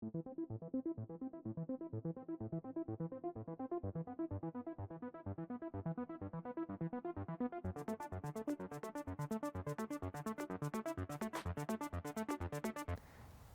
Hey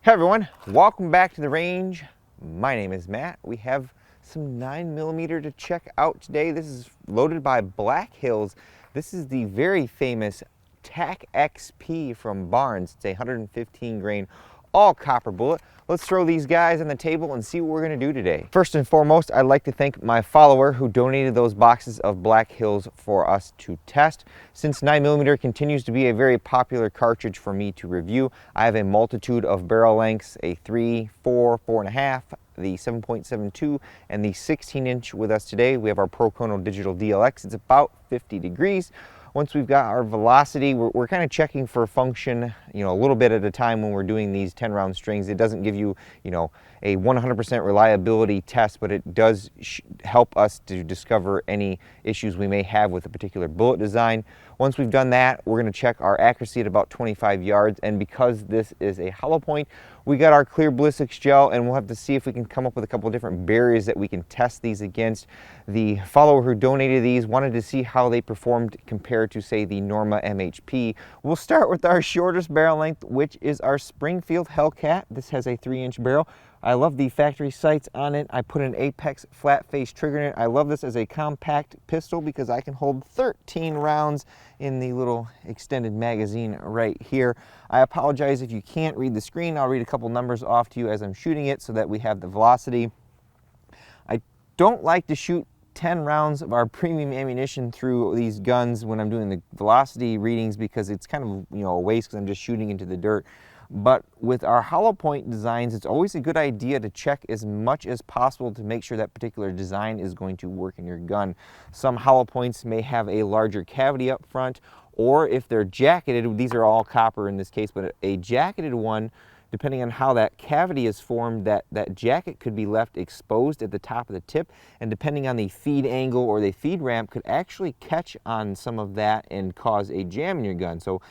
everyone, welcome back to the range. My name is Matt. We have some 9mm to check out today. This is loaded by Black Hills. This is the very famous Tac-XP from Barnes. It's a 115 grain all copper bullet. Let's throw these guys on the table and see what we're going to do today. First and foremost, I'd like to thank my follower who donated those boxes of Black Hills for us to test. Since 9mm continues to be a very popular cartridge for me to review, I have a multitude of barrel lengths, a 3, 4, 4.5, the 7.72, and the 16-inch with us today. We have our Procono Digital DLX. It's about 50 degrees. Once we've got our velocity, we're kind of checking for function, a little bit at a time when we're doing these 10-round strings. It doesn't give you, a 100% reliability test, but it does help us to discover any issues we may have with a particular bullet design. Once we've done that, we're going to check our accuracy at about 25 yards. And because this is a hollow point, we got our clear ballistics gel, and we'll have to see if we can come up with a couple of different barriers that we can test these against. The follower who donated these wanted to see how they performed compared to, say, the Norma MHP. We'll start with our shortest barrel length, which is our Springfield Hellcat. This has a 3-inch barrel. I love the factory sights on it. I put an Apex flat face trigger in it. I love this as a compact pistol because I can hold 13 rounds in the little extended magazine right here. I apologize if you can't read the screen. I'll read a couple numbers off to you as I'm shooting it so that we have the velocity. I don't like to shoot 10 rounds of our premium ammunition through these guns when I'm doing the velocity readings because it's kind of a waste because I'm just shooting into the dirt. But with our hollow point designs, it's always a good idea to check as much as possible to make sure that particular design is going to work in your gun. Some hollow points may have a larger cavity up front, or if they're jacketed, these are all copper in this case, but a jacketed one, depending on how that cavity is formed, that jacket could be left exposed at the top of the tip, and depending on the feed angle or the feed ramp could actually catch on some of that and cause a jam in your gun. So,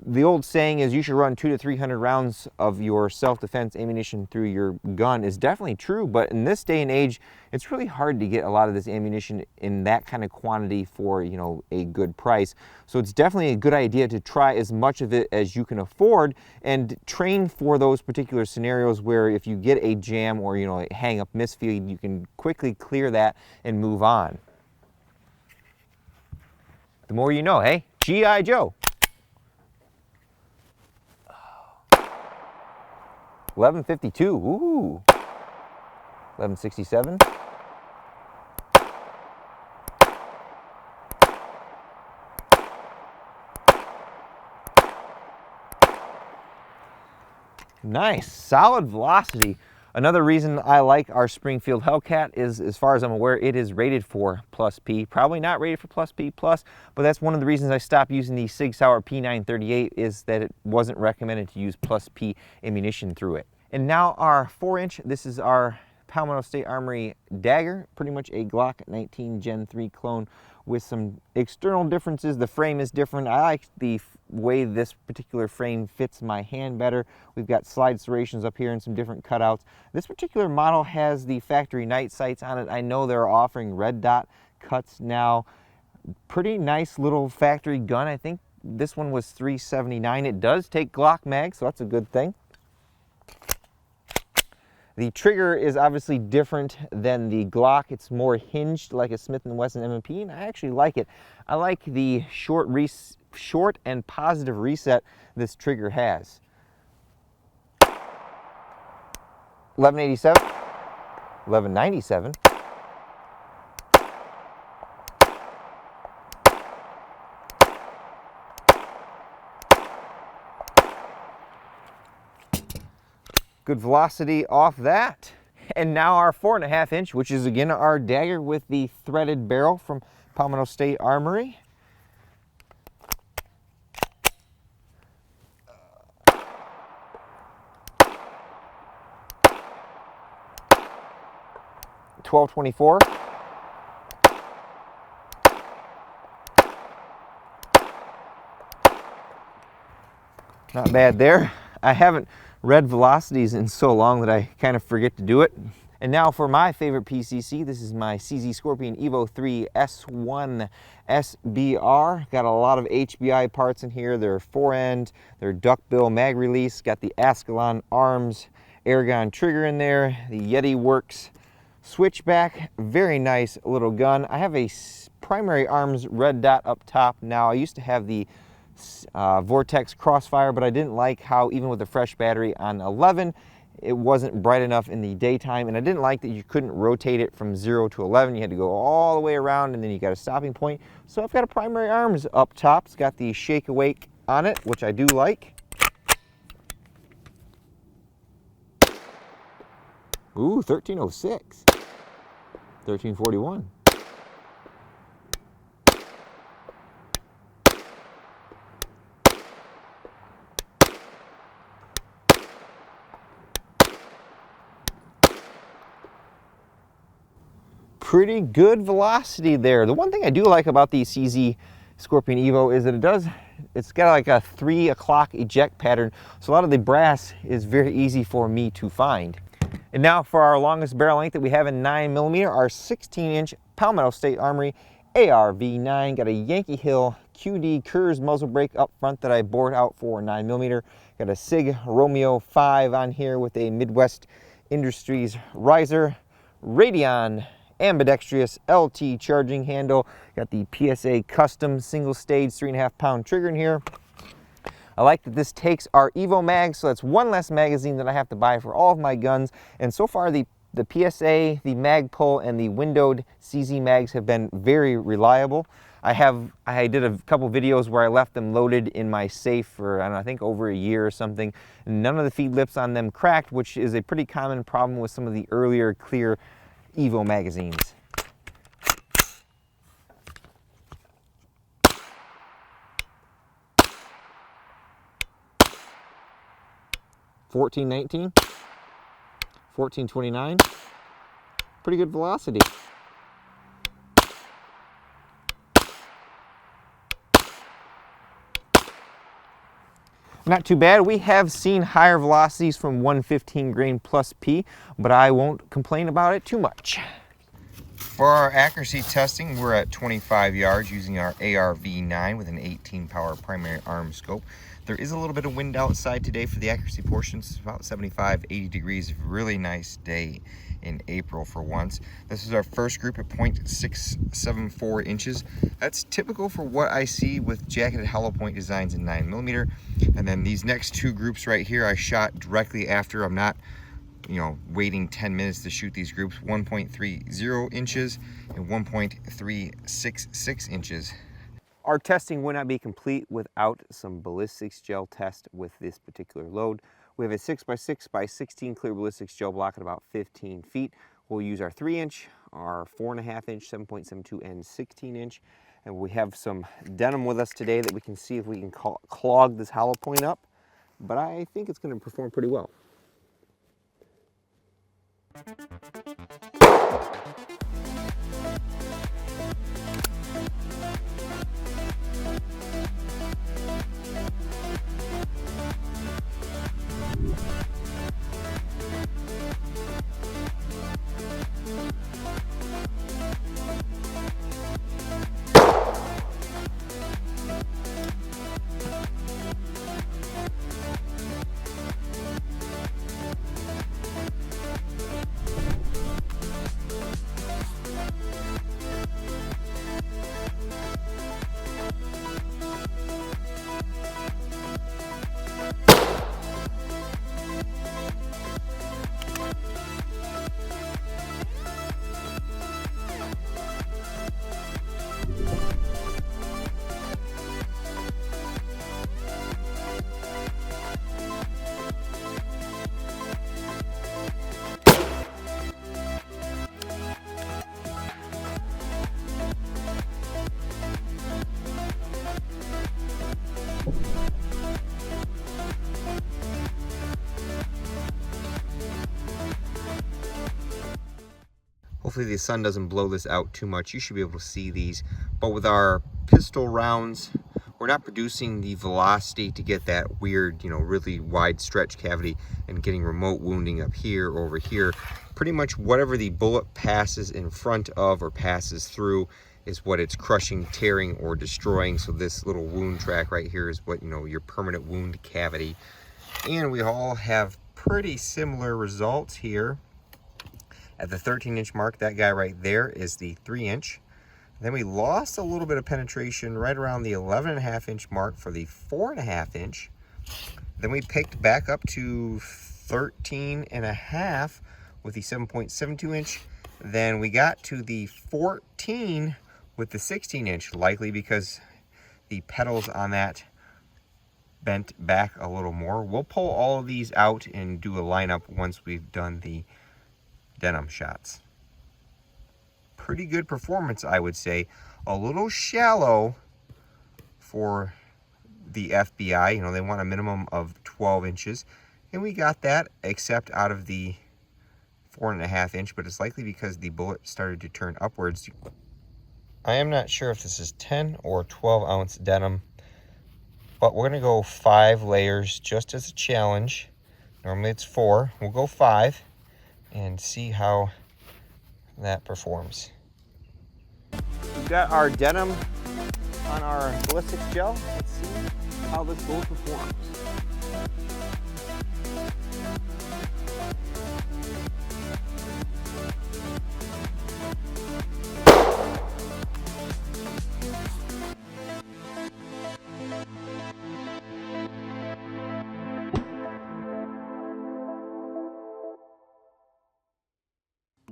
the old saying is you should run 200 to 300 rounds of your self-defense ammunition through your gun is definitely true, but in this day and age, it's really hard to get a lot of this ammunition in that kind of quantity for, a good price. So it's definitely a good idea to try as much of it as you can afford and train for those particular scenarios where if you get a jam or, a hang-up misfeed, you can quickly clear that and move on. The more you know, hey? G.I. Joe. 1152, ooh. 1167. Nice, solid velocity. Another reason I like our Springfield Hellcat is, as far as I'm aware, it is rated for plus P. Probably not rated for plus P plus, but that's one of the reasons I stopped using the Sig Sauer P938 is that it wasn't recommended to use plus P ammunition through it. And now our 4-inch, this is our Palmetto State Armory dagger, pretty much a Glock 19 Gen 3 clone with some external differences. The frame is different. I like the way this particular frame fits my hand better. We've got slide serrations up here and some different cutouts. This particular model has the factory night sights on it. I know they're offering red dot cuts now. Pretty nice little factory gun. I think this one was $379. It does take Glock mag, so that's a good thing. The trigger is obviously different than the Glock. It's more hinged like a Smith & Wesson M&P, and I actually like it. I like the short and positive reset this trigger has. 1187, 1197. Good velocity off that. And now our 4.5-inch, which is again our dagger with the threaded barrel from Palmetto State Armory. .1224. Not bad there. I haven't read velocities in so long that I kind of forget to do it. And now for my favorite PCC, this is my CZ Scorpion Evo 3 S1 SBR. Got a lot of HBI parts in here. They're fore-end, they're duckbill mag release, got the Ascalon Arms Aragon trigger in there, the Yeti Works switchback, very nice little gun. I have a primary arms red dot up top now. I used to have the Vortex Crossfire, but I didn't like how even with a fresh battery on 11, it wasn't bright enough in the daytime, and I didn't like that you couldn't rotate it from 0 to 11. You had to go all the way around, and then you got a stopping point. So I've got a primary arms up top. It's got the Shake Awake on it, which I do like. Ooh, 1306, 1341. Pretty good velocity there. The one thing I do like about the CZ Scorpion Evo is that it's got like a 3 o'clock eject pattern, so a lot of the brass is very easy for me to find. And now for our longest barrel length that we have in 9mm, our 16-inch Palmetto State Armory AR-V9. Got a Yankee Hill QD Kurz muzzle brake up front that I bored out for 9mm. Got a SIG Romeo 5 on here with a Midwest Industries riser. Radion ambidextrous LT charging handle. Got the PSA custom single stage 3.5 pound trigger in here. I like that this takes our Evo mag, so that's one less magazine that I have to buy for all of my guns. And so far the PSA, the Magpul, and the windowed CZ mags have been very reliable. I did a couple videos where I left them loaded in my safe for, I don't know, I think over a year or something. None of the feed lips on them cracked, which is a pretty common problem with some of the earlier clear Evo magazines. $14.19, $14.29, pretty good velocity. Not too bad. We have seen higher velocities from 115 grain plus P, but I won't complain about it too much. For our accuracy testing, we're at 25 yards using our AR-V9 with an 18 power primary arm scope. There is a little bit of wind outside today for the accuracy portions, about 75, 80 degrees. Really nice day in April for once. This is our first group at 0.674 inches. That's typical for what I see with jacketed hollow point designs in 9mm. And then these next two groups right here, I shot directly after. I'm not, waiting 10 minutes to shoot these groups. 1.30 inches and 1.366 inches. Our testing would not be complete without some ballistics gel test with this particular load. We have a 6x6x16 clear ballistics gel block at about 15 feet. We'll use our 3-inch, our 4.5-inch, 7.72, and 16-inch. And we have some denim with us today that we can see if we can clog this hollow point up. But I think it's going to perform pretty well. Hopefully the sun doesn't blow this out too much. You should be able to see these. But with our pistol rounds we're not producing the velocity to get that weird, you know, really wide stretch cavity and getting remote wounding up here or over here. Pretty much whatever the bullet passes in front of or passes through is what it's crushing, tearing, or destroying. So this little wound track right here is what, you know, your permanent wound cavity. And we all have pretty similar results here. At the 13-inch mark, that guy right there is the 3-inch. Then we lost a little bit of penetration right around the 11.5-inch mark for the 4.5-inch. Then we picked back up to 13.5 with the 7.72-inch. Then we got to the 14 with the 16-inch, likely because the petals on that bent back a little more. We'll pull all of these out and do a lineup once we've done the denim shots. Pretty good performance, I would say. A little shallow for the FBI. You know, they want a minimum of 12 inches. And we got that, except out of the 4.5-inch, but it's likely because the bullet started to turn upwards. I am not sure if this is 10 or 12 ounce denim, but we're gonna go 5 layers just as a challenge. Normally it's 4, we'll go 5 and see how that performs. We've got our denim on our ballistic gel. Let's see how this bullet performs.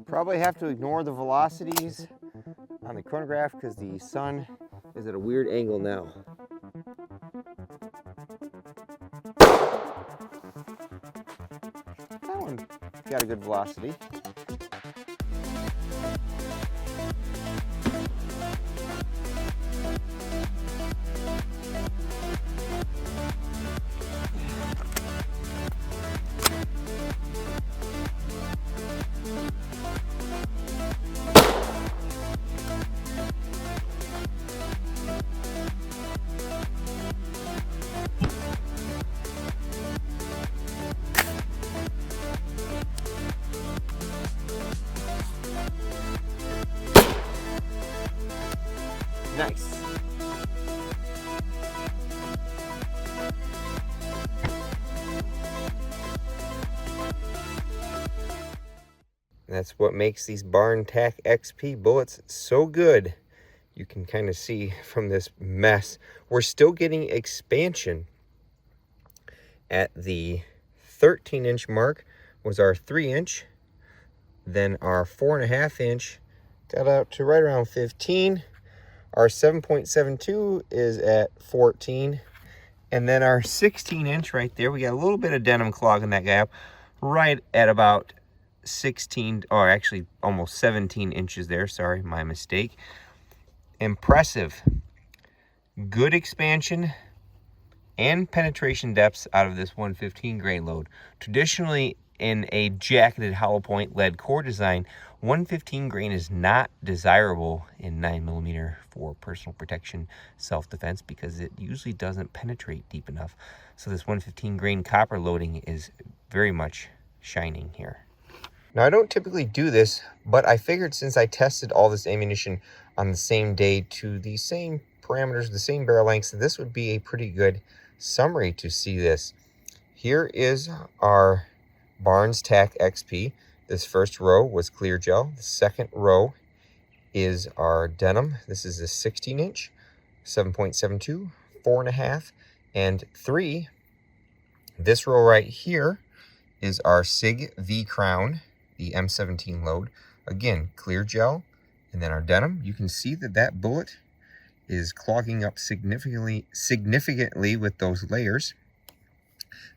Probably have to ignore the velocities on the chronograph because the sun is at a weird angle now. That one got a good velocity. Nice. That's what makes these R.A.N.G.E Tac-XP bullets so good. You can kind of see from this mess, we're still getting expansion. At the 13-inch mark was our 3-inch. Then our 4.5-inch got out to right around 15. Our 7.72 is at 14. And then our 16-inch right there, we got a little bit of denim clogging that gap right at about 16, or actually almost 17 inches there. Sorry, my mistake. Impressive. Good expansion and penetration depths out of this 115 grain load. Traditionally, in a jacketed hollow point lead core design, 115 grain is not desirable in 9mm for personal protection, self-defense, because it usually doesn't penetrate deep enough. So this 115 grain copper loading is very much shining here. Now, I don't typically do this, but I figured since I tested all this ammunition on the same day to the same parameters, the same barrel lengths, this would be a pretty good summary to see this. Here is our R.A.N.G.E Tac-XP. This first row was clear gel. The second row is our denim. This is a 16-inch, 7.72, 4.5, and 3. This row right here is our SIG V Crown, the M17 load. Again, clear gel. And then our denim. You can see that that bullet is clogging up significantly with those layers.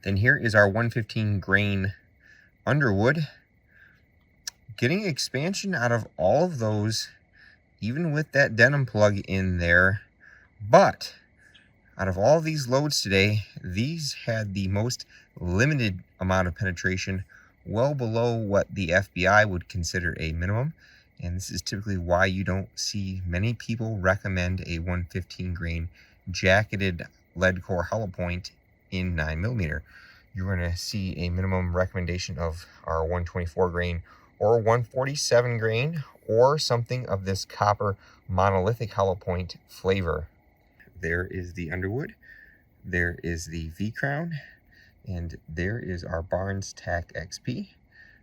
Then here is our 115 grain Underwood. Getting expansion out of all of those, even with that denim plug in there. But out of all these loads today, these had the most limited amount of penetration, well below what the FBI would consider a minimum. And this is typically why you don't see many people recommend a 115 grain jacketed lead core hollow point in 9mm. You're going to see a minimum recommendation of our 124 grain or 147 grain or something of this copper monolithic hollow point flavor. There is the underwood, there is the V-crown, and there is our Barnes Tac-XP.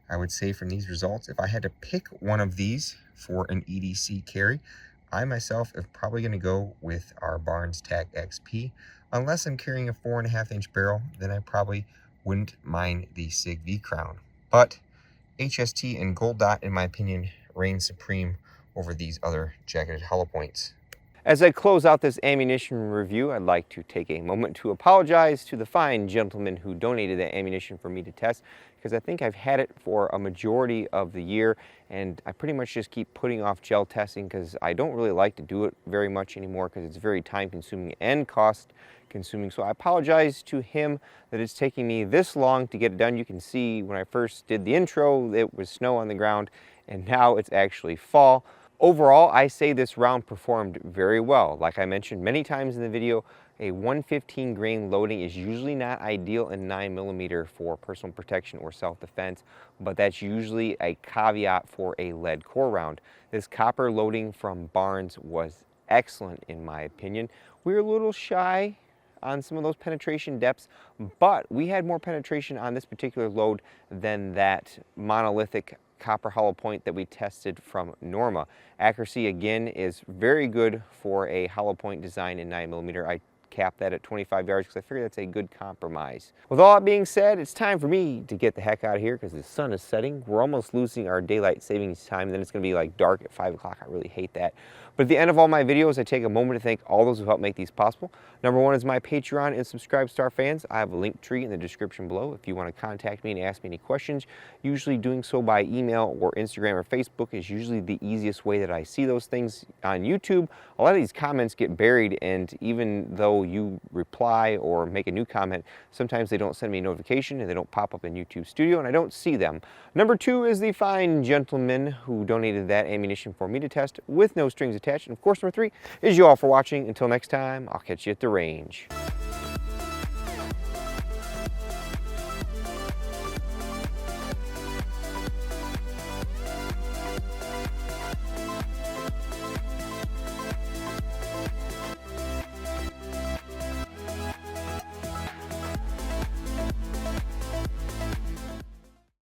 I would say from these results, if I had to pick one of these for an EDC carry, I myself am probably going to go with our Barnes Tac-XP. Unless I'm carrying a 4.5-inch barrel, then I probably wouldn't mind the SIG V-crown. But HST and Gold Dot, in my opinion, reign supreme over these other jacketed hollow points. As I close out this ammunition review, I'd like to take a moment to apologize to the fine gentleman who donated that ammunition for me to test, because I think I've had it for a majority of the year, and I pretty much just keep putting off gel testing because I don't really like to do it very much anymore because it's very time consuming and cost consuming. So I apologize to him that it's taking me this long to get it done. You can see when I first did the intro, it was snow on the ground, and now it's actually fall. Overall, I say this round performed very well. Like I mentioned many times in the video, a 115 grain loading is usually not ideal in 9mm for personal protection or self-defense, but that's usually a caveat for a lead core round. This copper loading from Barnes was excellent in my opinion. We were a little shy on some of those penetration depths, but we had more penetration on this particular load than that monolithic copper hollow point that we tested from Norma. Accuracy again is very good for a hollow point design in 9mm. I capped that at 25 yards because I figure that's a good compromise. With all that being said, it's time for me to get the heck out of here because the sun is setting. We're almost losing our daylight savings time, and then it's going to be like dark at 5 o'clock. I really hate that. But at the end of all my videos, I take a moment to thank all those who helped make these possible. Number one is my Patreon and Subscribe Star fans. I have a link tree in the description below if you want to contact me and ask me any questions. Usually doing so by email or Instagram or Facebook is usually the easiest way that I see those things. On YouTube, a lot of these comments get buried, and even though you reply or make a new comment, sometimes they don't send me a notification and they don't pop up in YouTube Studio and I don't see them. Number two is the fine gentleman who donated that ammunition for me to test with no strings attached. And of course, number three is you all for watching. Until next time, I'll catch you at the range.